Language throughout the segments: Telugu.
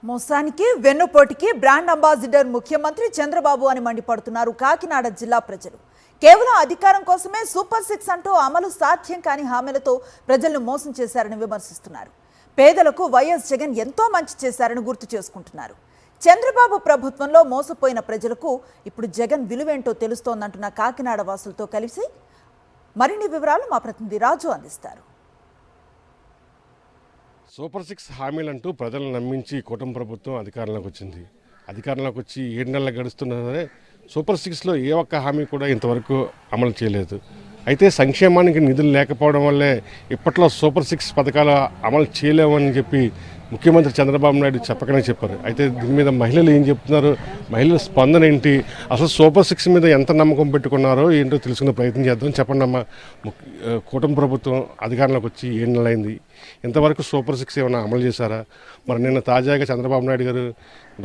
మోసానికి వెన్నుపోటుకి బ్రాండ్ అంబాసిడర్ ముఖ్యమంత్రి చంద్రబాబు అని మండిపడుతున్నారు కాకినాడ జిల్లా ప్రజలు. కేవలం అధికారం కోసమే సూపర్ 6 అంటూ అమలు సాధ్యం కాని హామీలతో ప్రజలను మోసం చేశారని విమర్శిస్తున్నారు. పేదలకు వైఎస్ జగన్ ఎంతో మంచి చేశారని గుర్తు చేసుకుంటున్నారు. చంద్రబాబు ప్రభుత్వంలో మోసపోయిన ప్రజలకు ఇప్పుడు జగన్ విలువేంటో తెలుస్తోందంటున్న కాకినాడ వాసులతో కలిసి మరిన్ని వివరాలు మా ప్రతినిధి రాజు అందిస్తారు. సూపర్ 6 హామీలంటూ ప్రజలను నమ్మించి కూటమి ప్రభుత్వం అధికారంలోకి వచ్చింది. అధికారంలోకి వచ్చి 7 నెలలు గడుస్తున్నా సరే సూపర్ 6లో ఏ ఒక్క హామీ కూడా ఇంతవరకు అమలు చేయలేదు. అయితే సంక్షేమానికి నిధులు లేకపోవడం వల్లే ఇప్పట్లో సూపర్ 6 పథకాలు అమలు చేయలేమని చెప్పి ముఖ్యమంత్రి చంద్రబాబు నాయుడు చెప్పకనే చెప్పారు. అయితే దీని మీద మహిళలు ఏం చెప్తున్నారు, మహిళల స్పందన ఏంటి, అసలు సూపర్ 6 మీద ఎంత నమ్మకం పెట్టుకున్నారో ఏంటో తెలుసుకునే ప్రయత్నం చేద్దాం. చెప్పండి అమ్మా, కూటమి ప్రభుత్వం అధికారంలోకి వచ్చి 7 నెలలైంది, ఇంతవరకు సూపర్ 6 ఏమైనా అమలు చేశారా? మరి నిన్న తాజాగా చంద్రబాబు నాయుడు గారు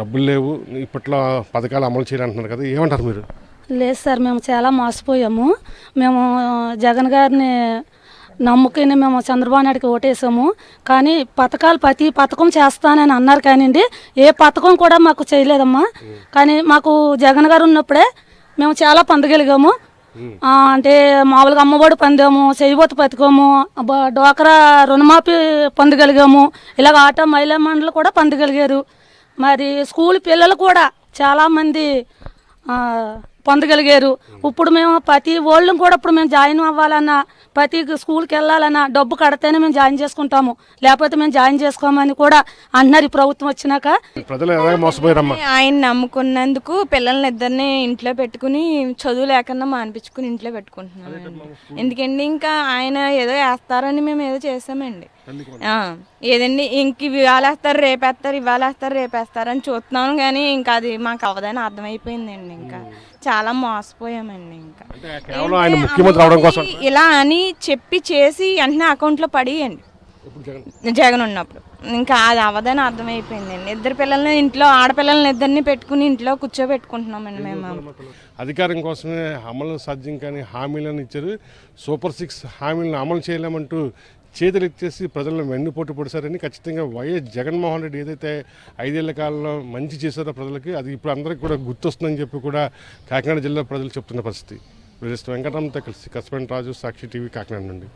డబ్బులు లేవు, ఇప్పట్లో పథకాలు అమలు చేయాలంటున్నారు కదా, ఏమంటారు మీరు? లేదు సార్, మేము చాలా మోసపోయాము. మేము జగన్ గారిని నమ్ముకుని మేము చంద్రబాబు నాయుడికి ఓటేసాము. కానీ పథకాలు ప్రతి పథకం చేస్తానని అన్నారు, కానివ్వండి ఏ పథకం కూడా మాకు చేయలేదమ్మా. కానీ మాకు జగన్ గారు ఉన్నప్పుడే మేము చాలా పొందగలిగాము. అంటే మామూలుగా అమ్మఒడి పొందాము, చేయబోతు పథకము, డోక్రా రుణమాఫీ పొందగలిగాము, ఇలాగ ఆటో మహిళా మండలి కూడా పొందగలిగారు. మరి స్కూల్ పిల్లలు కూడా చాలామంది పొందగలిగారు. ఇప్పుడు మేము ప్రతి ఓళ్ళం కూడా ఇప్పుడు మేము జాయిన్ అవ్వాలన్నా, ప్రతి స్కూల్కి వెళ్ళాలన్నా డబ్బు కడితేనే మేము జాయిన్ చేసుకుంటాము, లేకపోతే మేము జాయిన్ చేసుకోమని కూడా అంటున్నారు ఈ ప్రభుత్వం వచ్చినాక. ఆయన నమ్ముకున్నందుకు పిల్లల్ని ఇద్దరిని ఇంట్లో పెట్టుకుని చదువు లేకుండా మానిపించుకుని ఇంట్లో పెట్టుకుంటున్నామండి. ఎందుకండి ఇంకా ఆయన ఏదో వేస్తారని మేము ఏదో చేసామండి. ఏదండి ఇంక ఇవాళ వేస్తారు రేపేస్తారు, ఇవాళ వేస్తారు రేపేస్తారు అని చూస్తున్నాను. కానీ ఇంకా అది మాకు అవ్వదని అర్థమైపోయిందండి. ఇంకా చాలా మోసపోయామండి. ఇంకా ఇలా అని చెప్పి చేసి వెంటనే అకౌంట్లో పడియండి జగన్ ఉన్నప్పుడు, ఇంకా అది అవ్వదని అర్థమైపోయిందండి. ఇద్దరు పిల్లల్ని ఇంట్లో, ఆడపిల్లల్ని ఇద్దరిని పెట్టుకుని ఇంట్లో కూర్చోబెట్టుకుంటున్నామండి మేము. అధికారం కోసమే అమలు సాధ్యం కానీ హామీలను ఇచ్చారు. సూపర్ 6 హామీలను అమలు చేయలేమంటూ చేతులు ఎత్తేసి ప్రజలను వెన్నుపోటు పొడిచారని ఖచ్చితంగా వైఎస్ జగన్మోహన్ రెడ్డి ఏదైతే 5 ఏళ్ల కాలంలో మంచి చేశారో ప్రజలకి, అది ఇప్పుడు అందరికీ కూడా గుర్తొస్తుందని చెప్పి కూడా కాకినాడ జిల్లా ప్రజలు చెప్తున్న పరిస్థితి. వెంకటరామతో కలిసి కస్పెంట్ రాజు, సాక్షి టీవీ, కాకినాడ నుండి.